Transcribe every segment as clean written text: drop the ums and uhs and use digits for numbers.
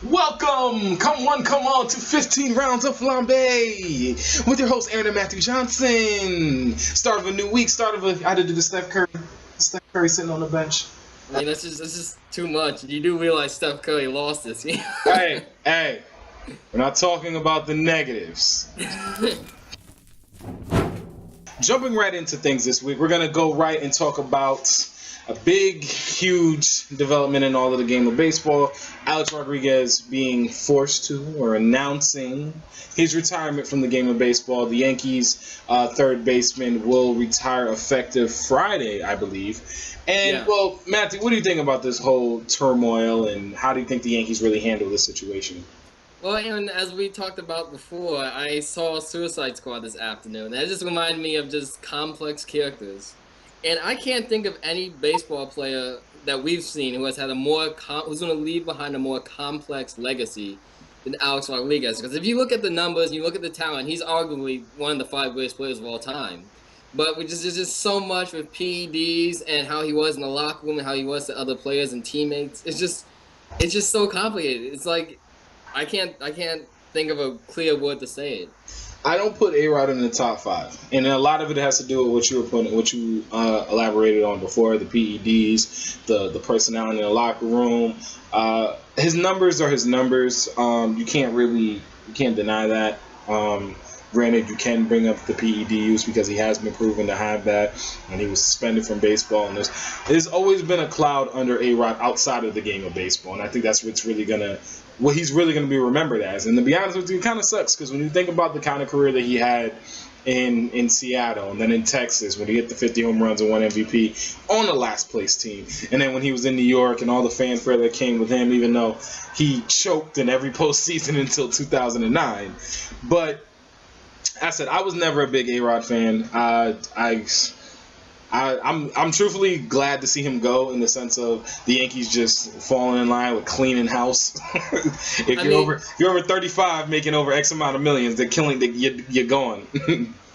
Welcome, come one, come all, to 15 rounds of Flambé with your host Aaron and Matthew Johnson. Start of a new week. I had to do the Steph Curry. Steph Curry sitting on the bench. I mean, that's just too much. You do realize Steph Curry lost this game. Hey, we're not talking about the negatives. Jumping right into things this week, we're gonna go right and talk about a big, huge development in all of the game of baseball. Alex Rodriguez being forced to or announcing his retirement from the game of baseball. The Yankees' third baseman will retire effective Friday, I believe. And, well, Matthew, what do you think about this whole turmoil, and how do you think the Yankees really handle this situation? Well, and as we talked about before, I saw Suicide Squad this afternoon. That just reminded me of just complex characters. And I can't think of any baseball player that we've seen who has had who's going to leave behind a more complex legacy than Alex Rodriguez. Because if you look at the numbers and you look at the talent, he's arguably one of the 5 greatest players of all time. But there's just so much with PEDs and how he was in the locker room and how he was to other players and teammates. It's just so complicated. It's like I can't think of a clear word to say it. I don't put A-Rod in the top 5, and a lot of it has to do with what you elaborated on before: the PEDs, the personality in the locker room. His numbers are his numbers. You can't deny that. Granted, you can bring up the PED use because he has been proven to have that, and he was suspended from baseball. And there's always been a cloud under A-Rod outside of the game of baseball, and I think that's what he's really gonna be remembered as. And to be honest with you, it kind of sucks because when you think about the kind of career that he had in Seattle and then in Texas, when he hit the 50 home runs and won MVP on the last place team, and then when he was in New York and all the fanfare that came with him, even though he choked in every postseason until 2009, but I said I was never a big A-Rod fan. I'm truthfully glad to see him go, in the sense of the Yankees just falling in line with cleaning house. If you're over 35, making over X amount of millions, they're killing. You're gone.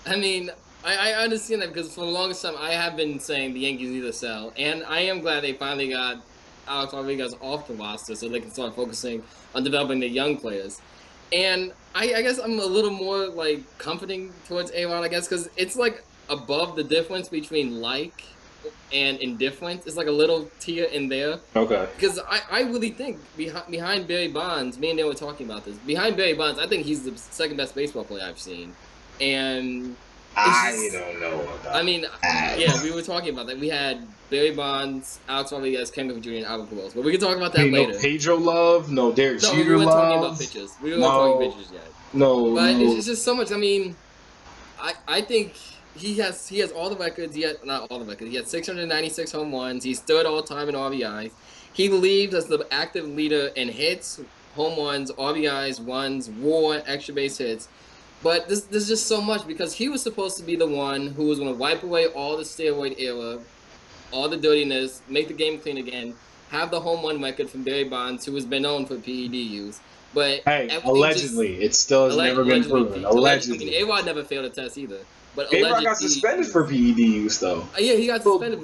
I mean, I understand that because for the longest time I have been saying the Yankees need to sell, and I am glad they finally got Alex Rodriguez off the roster so they can start focusing on developing the young players. And I guess I'm a little more like comforting towards A-Rod, I guess, because it's like above the difference between like and indifference. It's like a little tier in there. Okay. Because I really think behind Barry Bonds, me and they were talking about this. Behind Barry Bonds, I think he's the second best baseball player I've seen. And I don't know about that. I mean, yeah, we were talking about that. We had Barry Bonds, Alex Rodriguez, Ken Griffey Jr., and Albert Pujols. But we can talk about that later. No Pedro love, no Derek Jeter love. We weren't talking about pitches. We weren't talking pitches yet. No. But it's just so much. I mean, I think he has all the records. Not all the records. He had 696 home runs. He's third all time in RBIs. He leads as the active leader in hits, home runs, RBIs, runs, WAR, extra base hits. But there's just so much, because he was supposed to be the one who was going to wipe away all the steroid era, all the dirtiness, make the game clean again, have the home run record from Barry Bonds, who has been known for PED use. But hey, allegedly, it still has never been proven. Allegedly. I mean, A-Rod never failed a test either. But A-Rod got suspended for PED use, though. Yeah, he got suspended.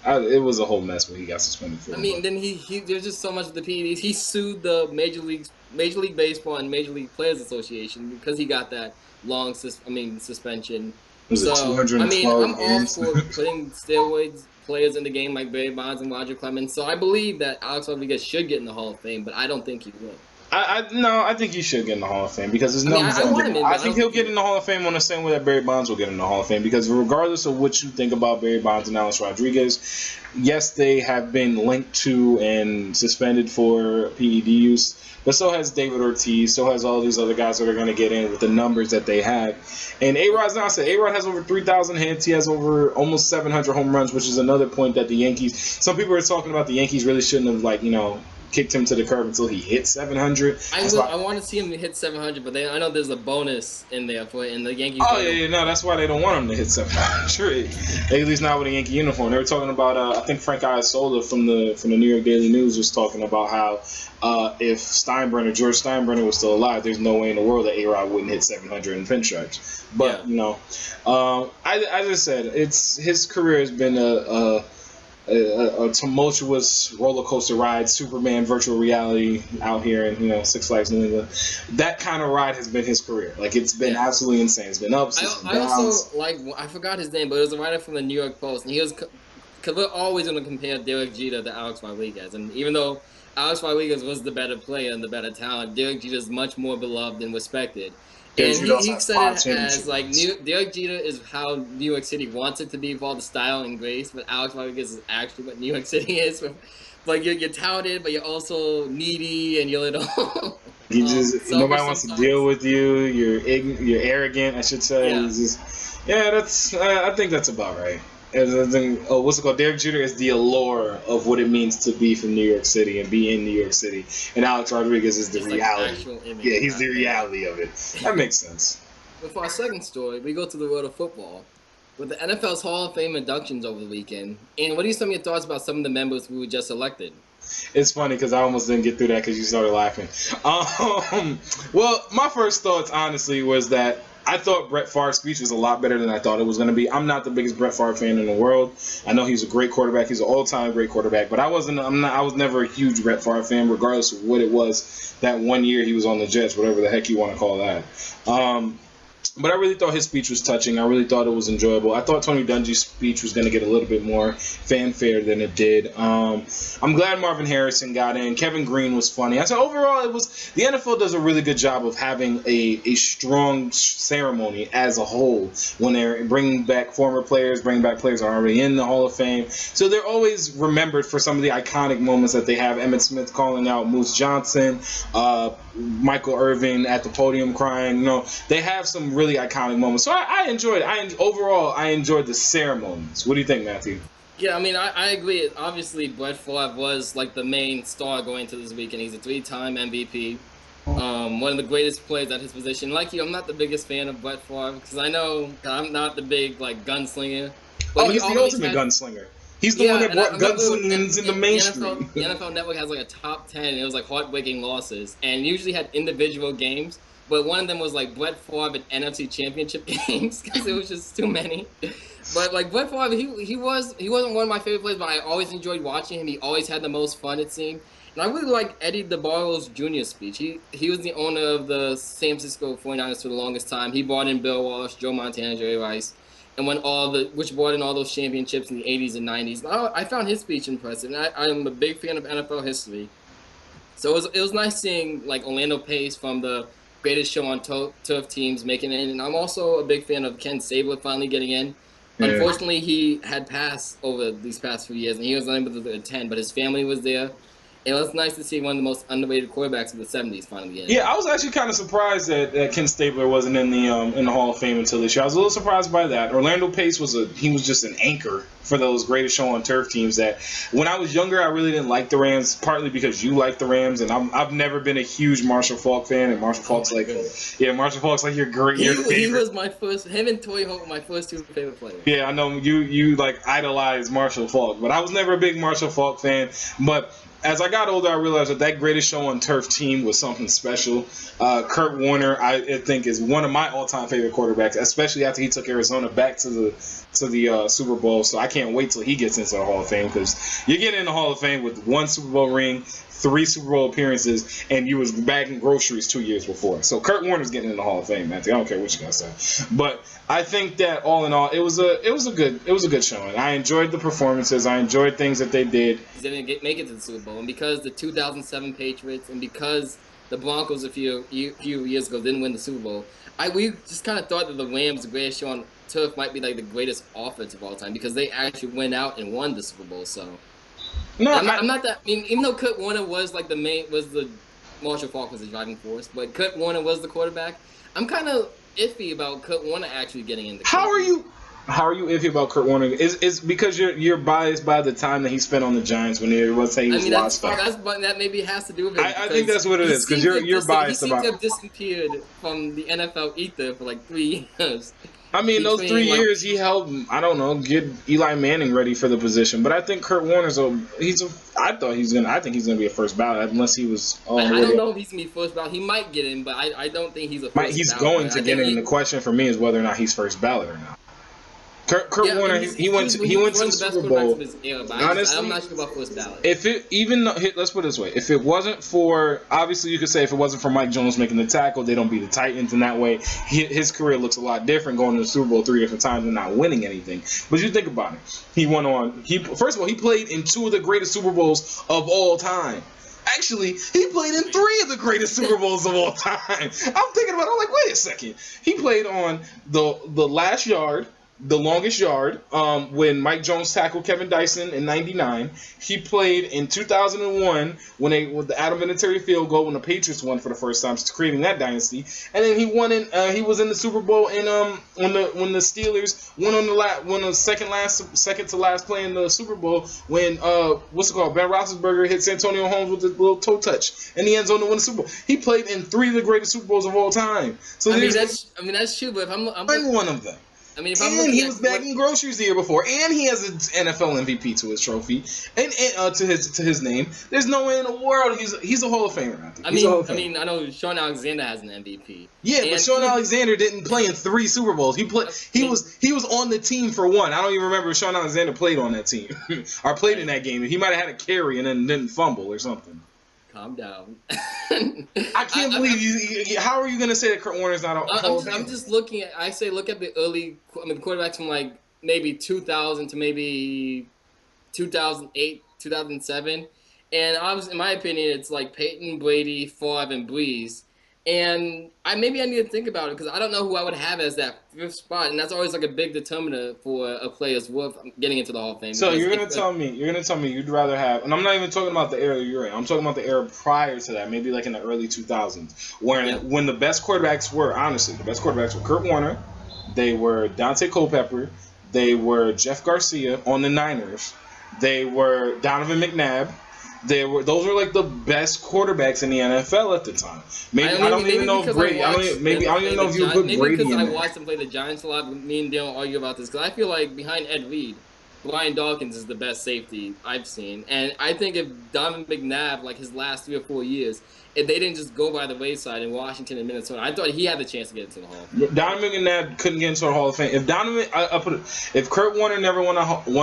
It was a whole mess when he got suspended for. I mean, then there's just so much of the PEDs. He sued the Major League Baseball and Major League Players Association because he got that long suspension. Was it 212 I mean, I'm all for putting steroids players in the game like Barry Bonds and Roger Clemens. So I believe that Alex Rodriguez should get in the Hall of Fame, but I don't think he will. I think he should get in the Hall of Fame because his numbers. I think he'll get in the Hall of Fame on the same way that Barry Bonds will get in the Hall of Fame, because regardless of what you think about Barry Bonds and Alex Rodriguez, yes, they have been linked to and suspended for PED use, but so has David Ortiz, so has all these other guys that are going to get in with the numbers that they have. And A-Rod's not said. A-Rod has over 3,000 hits. He has over almost 700 home runs, which is another point that the Yankees. Some people are talking about the Yankees really shouldn't have kicked him to the curb until he hit 700. I want to see him hit 700, but I know there's a bonus in there for it, and the Yankees. Oh yeah, no, that's why they don't want him to hit 700. At least not with a Yankee uniform. They were talking about, I think Frank Iasola from the New York Daily News was talking about how if George Steinbrenner was still alive, there's no way in the world that A-Rod wouldn't hit 700 in pinstripes. But I just said his career has been a tumultuous roller coaster ride, Superman virtual reality out here in Six Flags New England. That kind of ride has been his career. Like it's been absolutely insane. It's been ups, it's been downs. I also I forgot his name, but it was a writer from the New York Post, and he was because we're always going to compare Derek Jeter to Alex Rodriguez, and even though Alex Rodriguez was the better player and the better talent, Derek Jeter is much more beloved and respected. And he said it as like Derek Jeter is how New York City wants it to be with all the style and grace, but Alex Rodriguez is actually what New York City is. Like you're talented, but you're also needy and you're little. You just nobody wants to deal with you. You're arrogant, I should say. Yeah. I think that's about right. What's it called? Derek Jeter is the allure of what it means to be from New York City and be in New York City, and Alex Rodriguez is the reality. Yeah, he's the reality of it. That makes sense. But for our second story, we go to the world of football with the NFL's Hall of Fame inductions over the weekend. And what are some of your thoughts about some of the members who were just elected? It's funny because I almost didn't get through that because you started laughing. Well, my first thoughts, honestly, was that I thought Brett Favre's speech was a lot better than I thought it was going to be. I'm not the biggest Brett Favre fan in the world. I know he's a great quarterback. He's an all-time great quarterback. But I was never a huge Brett Favre fan, regardless of what it was that one year he was on the Jets, whatever the heck you want to call that. But I really thought his speech was touching. I really thought it was enjoyable. I thought Tony Dungy's speech was going to get a little bit more fanfare than it did. I'm glad Marvin Harrison got in. Kevin Green was funny. I said overall, the NFL does a really good job of having a strong ceremony as a whole when they're bringing back former players, bringing back players that are already in the Hall of Fame. So they're always remembered for some of the iconic moments that they have. Emmitt Smith calling out Moose Johnson, Michael Irvin at the podium crying. They have some really iconic moments. So I enjoyed it. Overall, I enjoyed the ceremonies. What do you think, Matthew? Yeah, I mean, I agree. Obviously, Brett Favre was like the main star going to this weekend. He's a 3-time MVP. One of the greatest players at his position. Like you, I'm not the biggest fan of Brett Favre because I know I'm not the big gunslinger. But he's the ultimate gunslinger. He's the one that brought gunslingers in the mainstream. The NFL Network has a top 10, and it was heartbreaking losses, and usually had individual games. But one of them was Brett Favre at NFC Championship games because it was just too many. But Brett Favre, he wasn't one of my favorite players, but I always enjoyed watching him. He always had the most fun, it seemed. And I really liked Eddie DeBarros Jr.'s speech. He was the owner of the San Francisco 49ers for the longest time. He brought in Bill Walsh, Joe Montana, Jerry Rice, and which brought in all those championships in the 80s and 90s. I found his speech impressive, and I'm a big fan of NFL history. So it was nice seeing Orlando Pace from the Greatest Show on Turf teams making it in, and I'm also a big fan of Ken Stabler finally getting in. Yeah. Unfortunately, he had passed over these past few years, and he was unable to attend, but his family was there. It was nice to see one of the most underrated quarterbacks of the 70s finally get in. Yeah, I was actually kind of surprised that Ken Stabler wasn't in the Hall of Fame until this year. I was a little surprised by that. Orlando Pace was just an anchor for those Greatest Show on Turf teams that when I was younger I really didn't like the Rams, partly because you like the Rams, and I've never been a huge Marshall Faulk fan, and Marshall Faulk's Marshall Faulk's your great favorite. He was my first, him and Torrey Holt were my first two favorite players. Yeah, I know you idolize Marshall Faulk, but I was never a big Marshall Faulk fan. But as I got older, I realized that Greatest Show on Turf team was something special. Kurt Warner, I think, is one of my all-time favorite quarterbacks, especially after he took Arizona back to the Super Bowl. So I can't wait till he gets into the Hall of Fame, because you're getting in the Hall of Fame with 1 Super Bowl ring, 3 Super Bowl appearances, and you was bagging groceries 2 years before. So Kurt Warner's getting in the Hall of Fame, Matthew. I don't care what you're gonna say, but I think that all in all, it was a good showing. I enjoyed the performances. I enjoyed things that they did. They didn't make it to the Super Bowl, and because the 2007 Patriots, and because the Broncos a few years ago didn't win the Super Bowl, we just kind of thought that the Rams, the Greatest Show on Turf, might be the greatest offense of all time because they actually went out and won the Super Bowl. So. No, I'm not that. I mean, even though Kurt Warner was the Marshall Faulk was the driving force, but Kurt Warner was the quarterback. I'm kind of iffy about Kurt Warner actually getting in the. How are you iffy about Kurt Warner? Is because you're biased by the time that he spent on the Giants when everyone say he was lost. That maybe has to do with it. I think that's what it is, because you're biased about. He seems to have disappeared from the NFL ether for 3 years. I mean, those 3 years he helped, I don't know, get Eli Manning ready for the position. But I think Kurt Warner's I think he's gonna be a first ballot unless he was. I don't know if he's gonna be first ballot. He might get in, but I don't think he's a first ballot. He's going to get in. The question for me is whether or not he's first ballot or not. Kurt Yeah, Warner, he went to the Super Bowl. Honestly, I'm not sure about first ballot. If it let's put it this way, if it wasn't for, obviously you could say if it wasn't for Mike Jones making the tackle, they don't beat the Titans, and that way his career looks a lot different going to the Super Bowl 3 different times and not winning anything. But you think about it, first of all he played in 2 of the greatest Super Bowls of all time. Actually, he played in 3 of the greatest Super Bowls of all time. I'm thinking about it, I'm like, wait a second. He played on the last yard, the longest yard, when Mike Jones tackled Kevin Dyson in '99. He played in 2001 with the Adam Vinatieri field goal when the Patriots won for the first time, creating that dynasty. And then he was in the Super Bowl in when the Steelers won the second to last play in the Super Bowl when Ben Roethlisberger hit Santonio Holmes with a little toe touch in the end zone to win the Super Bowl. He played in 3 of the greatest Super Bowls of all time. So that's true, but if I'm one of them. I mean, he was bagging groceries the year before, and he has an NFL MVP to his trophy, and to his name. There's no way in the world he's a Hall of Famer. I know Sean Alexander has an MVP. Yeah, but Sean Alexander didn't play in 3 Super Bowls. He was on the team for 1. I don't even remember if Sean Alexander played on that team or played in that game. He might have had a carry and then didn't fumble or something. Calm down. I can't believe you. How are you going to say that Kurt Warner's not a Hall of Famer? I'm just looking at. Look at the early. The quarterbacks from like maybe 2000 to maybe 2008, 2007, and obviously, in my opinion, it's like Peyton, Brady, Favre, and Breeze. And I need to think about it because I don't know who I would have as that 5th spot, and that's always like a big determiner for a player's worth getting into the Hall of Fame. So you're gonna tell me you'd rather have, and I'm not even talking about the era you're in. I'm talking about the era prior to that, maybe like in the early 2000s, when the best quarterbacks were Kurt Warner, they were Dante Culpepper, they were Jeff Garcia on the Niners, they were Donovan McNabb. Those were like the best quarterbacks in the NFL at the time. I don't even know if Brady. I don't even know if you put Brady in there. Maybe because I watched them play the Giants a lot. Me and Dale argue about this because I feel like behind Ed Reed, Brian Dawkins is the best safety I've seen, and I think if Donovan McNabb, like his last 3 or 4 years, if they didn't just go by the wayside in Washington and Minnesota, I thought he had the chance to get into the Hall of Fame. Donovan McNabb couldn't get into the Hall of Fame. If Kurt Warner never won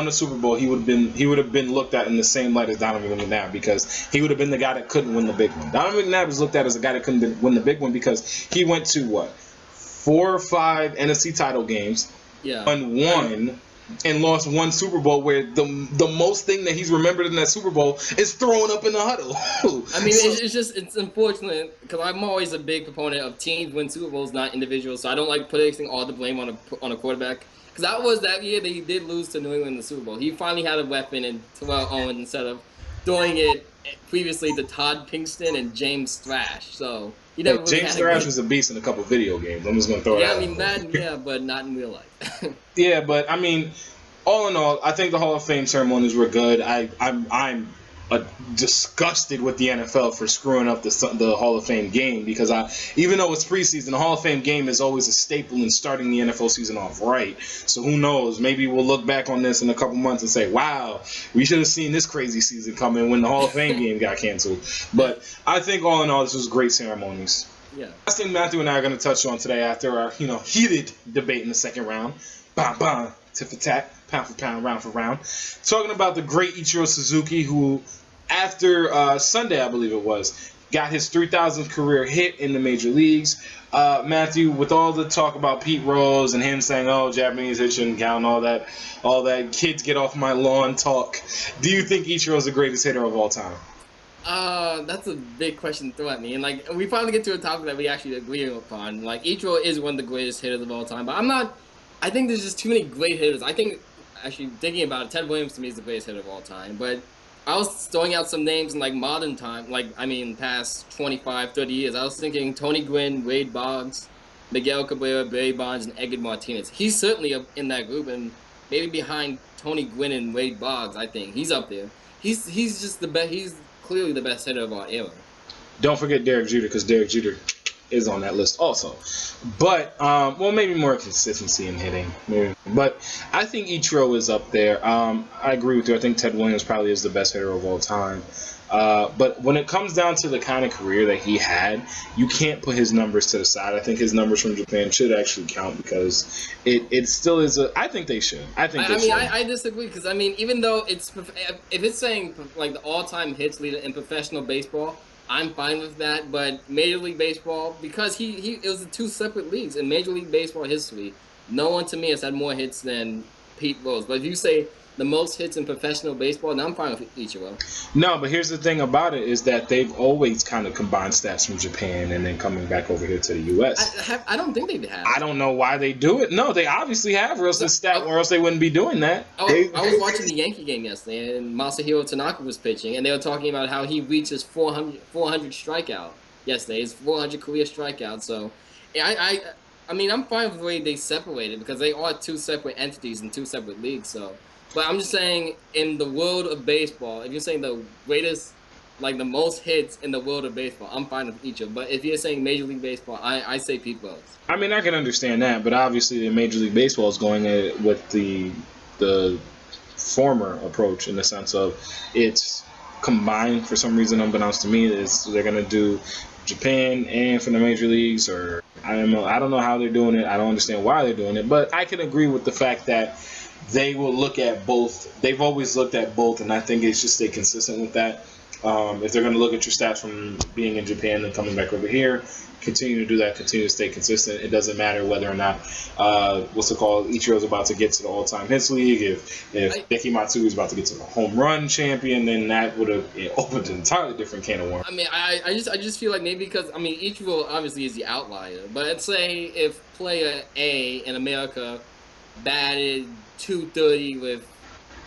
a Super Bowl, he would have been looked at in the same light as Donovan McNabb because he would have been the guy that couldn't win the big one. Donovan McNabb is looked at as a guy that couldn't win the big one because he went to 4 or 5 NFC title games, won 1. And lost 1 Super Bowl where the most thing that he's remembered in that Super Bowl is throwing up in the huddle. It's unfortunate because I'm always a big proponent of teams win Super Bowls, not individuals. So I don't like putting all the blame on a quarterback because that was that year that he did lose to New England in the Super Bowl. He finally had a weapon in Terrell Owens instead of throwing it previously to Todd Pinkston and James Thrash. So he never really James Thrash was a beast in a couple video games. I'm just gonna throw it out. But not in real life. Yeah, but I mean, all in all, I think the Hall of Fame ceremonies were good. I'm disgusted with the NFL for screwing up the Hall of Fame game because even though it's preseason, the Hall of Fame game is always a staple in starting the NFL season off right. So who knows? Maybe we'll look back on this in a couple months and say, wow, we should have seen this crazy season coming when the Hall of Fame game got canceled. But I think all in all, this was great ceremonies. Yeah. Last thing Matthew and I are going to touch on today after our heated debate in the second round. Bam, tit for tat, pound for pound, round for round. Talking about the great Ichiro Suzuki, who after Sunday, I believe it was, got his 3,000th career hit in the major leagues. Matthew, with all the talk about Pete Rose and him saying, "Oh, Japanese hit shouldn't count," all that kids get off my lawn talk. Do you think Ichiro's the greatest hitter of all time? That's a big question to throw at me, and like we finally get to a topic that we actually agree upon. Like Ichiro is one of the greatest hitters of all time, but I think there's just too many great hitters. I think actually thinking about it, Ted Williams to me is the greatest hitter of all time, but I was throwing out some names in like modern time, past 25, 30 years. I was thinking Tony Gwynn, Wade Boggs, Miguel Cabrera, Barry Bonds, and Edgar Martinez. He's certainly up in that group, and maybe behind Tony Gwynn and Wade Boggs, I think he's up there. He's just the best. He's clearly the best hitter of our era. Don't forget Derek Jeter, because Derek Jeter is on that list also. But, maybe more consistency in hitting. Maybe. But I think Ichiro is up there. I agree with you. I think Ted Williams probably is the best hitter of all time. But when it comes down to the kind of career that he had, you can't put his numbers to the side. I think his numbers from Japan should actually count because it still is a. I think they should. I disagree because I mean, even though if it's saying like the all-time hits leader in professional baseball, I'm fine with that. But Major League Baseball, because it was two separate leagues in Major League Baseball history, no one to me has had more hits than Pete Rose. But if you say the most hits in professional baseball, then I'm fine with Ichiro. No, but here's the thing about it is that they've always kind of combined stats from Japan and then coming back over here to the U.S. I don't think they have. I don't know why they do it. No, they obviously have, or else they wouldn't be doing that. I was watching the Yankee game yesterday, and Masahiro Tanaka was pitching, and they were talking about how he reached his 400 strikeout yesterday, his 400 career strikeout. So, I mean, I'm fine with the way they separated because they are two separate entities in two separate leagues. So. But I'm just saying, in the world of baseball, if you're saying the greatest, like the most hits in the world of baseball, I'm fine with each of. But if you're saying Major League Baseball, I say Pete Rose. I mean, I can understand that, but obviously the Major League Baseball is going at it with the former approach in the sense of it's combined for some reason, unbeknownst to me, is they're going to do Japan and for the major leagues, or I don't know how they're doing it. I don't understand why they're doing it, but I can agree with the fact that they will look at both. They've always looked at both, and I think it should stay consistent with that. If they're going to look at your stats from being in Japan and coming back over here, continue to do that. Continue to stay consistent. It doesn't matter whether or not Ichiro's about to get to the all-time hits league. If Deki Matsui is about to get to the home run champion, then that would have opened an entirely different can of worms. I mean, I just feel like maybe because Ichiro obviously is the outlier, but let's say if player A in America batted 230 with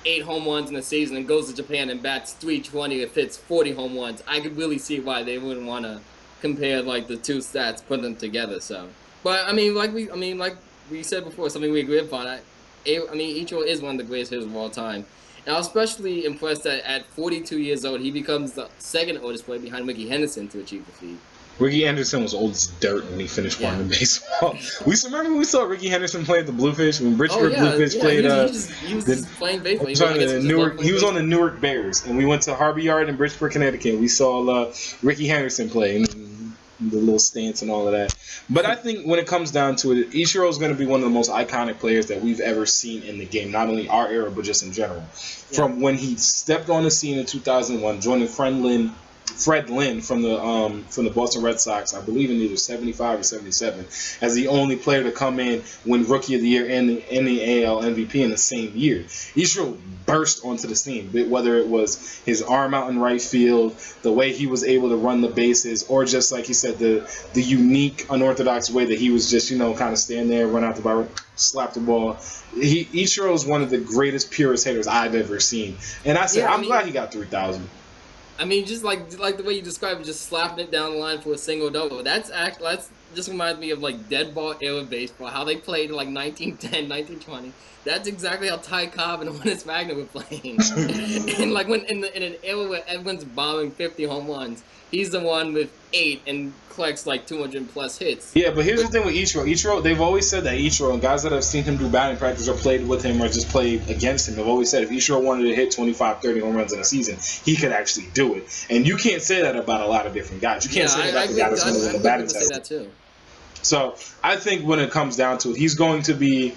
8 home runs in a season and goes to Japan and bats 320 if hits 40 home runs, I could really see why they wouldn't want to compare like the two stats, put them together. So, but like we said before, something we agree upon. Ichiro is one of the greatest hitters of all time. And I was especially impressed that at 42 years old, he becomes the second oldest player behind Ricky Henderson to achieve the feat. Ricky Henderson was old as dirt when he finished playing in baseball. Remember when we saw Ricky Henderson play at the Bluefish when Bridgeport Bluefish played. He was just playing baseball. He was on the Newark Bears, and we went to Harvey Yard in Bridgeport, Connecticut. We saw Ricky Henderson play, and the little stance and all of that. But I think when it comes down to it, Ichiro is going to be one of the most iconic players that we've ever seen in the game, not only our era but just in general. Yeah. From when he stepped on the scene in 2001, joining Fred Lynn from the Boston Red Sox, I believe in either 75 or 77, as the only player to come in, win Rookie of the Year and the AL MVP in the same year. Ichiro burst onto the scene, whether it was his arm out in right field, the way he was able to run the bases, or just like he said, the unique, unorthodox way that he was just, kind of stand there, run out the bar, slap the ball. Ichiro is one of the greatest, purest hitters I've ever seen. And I'm glad he got 3,000. Just like the way you described it, just slapping it down the line for a single double. That's just reminds me of like dead ball era baseball, how they played in like 1910, 1920. That's exactly how Ty Cobb and Honus Wagner were playing. And like when in an era where everyone's bombing 50 home runs, he's the one with 8 and collects like 200 plus hits. Yeah, but here's the thing with Ichiro. They've always said that Ichiro, and guys that have seen him do batting practice or played with him or just played against him, have always said if Ichiro wanted to hit 25, 30 home runs in a season, he could actually do it. And you can't say that about a lot of different guys. You can't say that about the guy that's going to win the batting test. That too. So I think when it comes down to it, he's going to be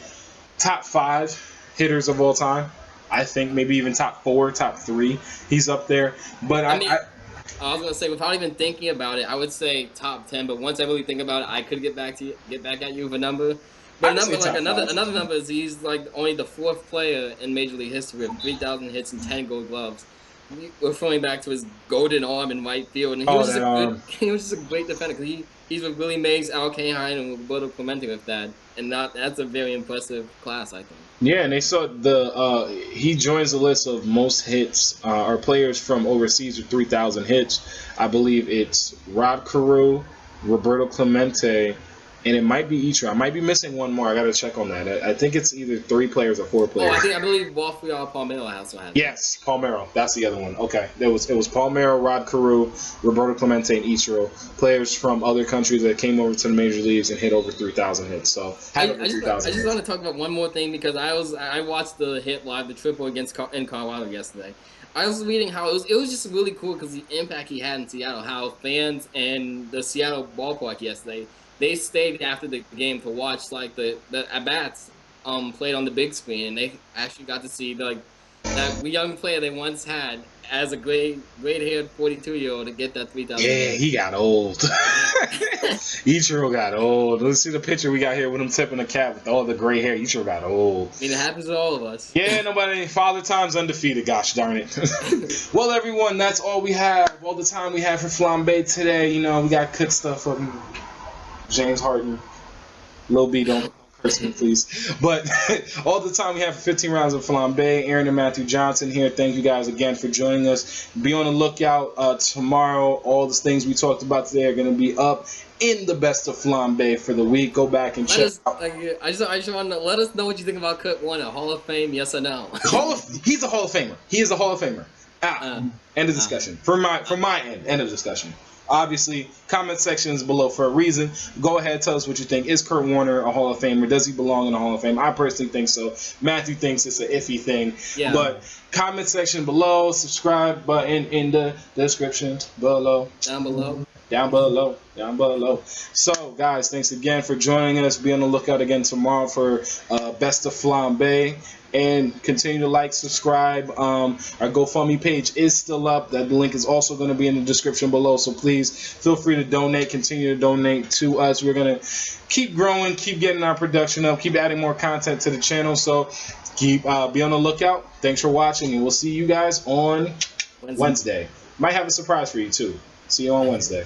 top 5 hitters of all time. I think maybe even top 4, top 3. He's up there. But I was gonna say, without even thinking about it, I would say top 10. But once I really think about it, I could get back at you with a number. But another number is he's like only the 4th player in Major League history with 3,000 hits and 10 Gold Gloves. Referring back to his golden arm in right field, and he was just a great defender because he's with Willie Mays, Al Kaline, and Roberto Clemente with that, and that's a very impressive class, I think. Yeah, and they saw he joins the list of most hits or players from overseas with 3,000 hits. I believe it's Rod Carew, Roberto Clemente, and it might be Ichiro. I might be missing one more. I got to check on that. I think it's either 3 players or 4 players. I believe Rafael Palmeiro also has it. Yes, Palmeiro. That's the other one. Okay, it was Palmeiro, Rod Carew, Roberto Clemente, and Ichiro, players from other countries that came over to the major leagues and hit over 3,000 hits. So I just want to talk about one more thing because I watched the hit live, the triple in Colorado yesterday. I was reading how it was just really cool because the impact he had in Seattle, how fans and the Seattle ballpark yesterday, they stayed after the game to watch like the at-bats played on the big screen, and they actually got to see like that young player they once had as a gray-haired 42-year-old to get that 3,000. Yeah, he got old. Ichiro got old. Let's see the picture we got here with him tipping the cap with all the gray hair. Ichiro got old. I mean, it happens to all of us. Yeah, nobody. Father Time's undefeated. Gosh darn it. Well, everyone, that's all we have. All the time we have for Flambé today. You know, we got cook stuff up. James Harden, Lil B, don't curse me, please. But all the time we have for 15 rounds of Flambé. Aaron and Matthew Johnson here. Thank you guys again for joining us. Be on the lookout tomorrow. All the things we talked about today are going to be up in the best of Flambé for the week. Go back and check out. I just want to let us know what you think about Cook winning a Hall of Fame, yes or no? He's a Hall of Famer. He is a Hall of Famer. End of discussion. From my end of discussion. Obviously, comment section is below for a reason. Go ahead, tell us what you think. Is Kurt Warner a Hall of Famer? Does he belong in the Hall of Fame? I personally think so. Matthew thinks it's an iffy thing. Yeah. But comment section below, subscribe button in the description below. Down below. Down below. Down below. So, guys, thanks again for joining us. Be on the lookout again tomorrow for Best of Flambé. And continue to like, subscribe. Our GoFundMe page is still up. That link is also going to be in the description below. So please feel free to donate. Continue to donate to us. We're going to keep growing, keep getting our production up, keep adding more content to the channel. So keep be on the lookout. Thanks for watching, and we'll see you guys on Wednesday. Might have a surprise for you too. See you on Wednesday.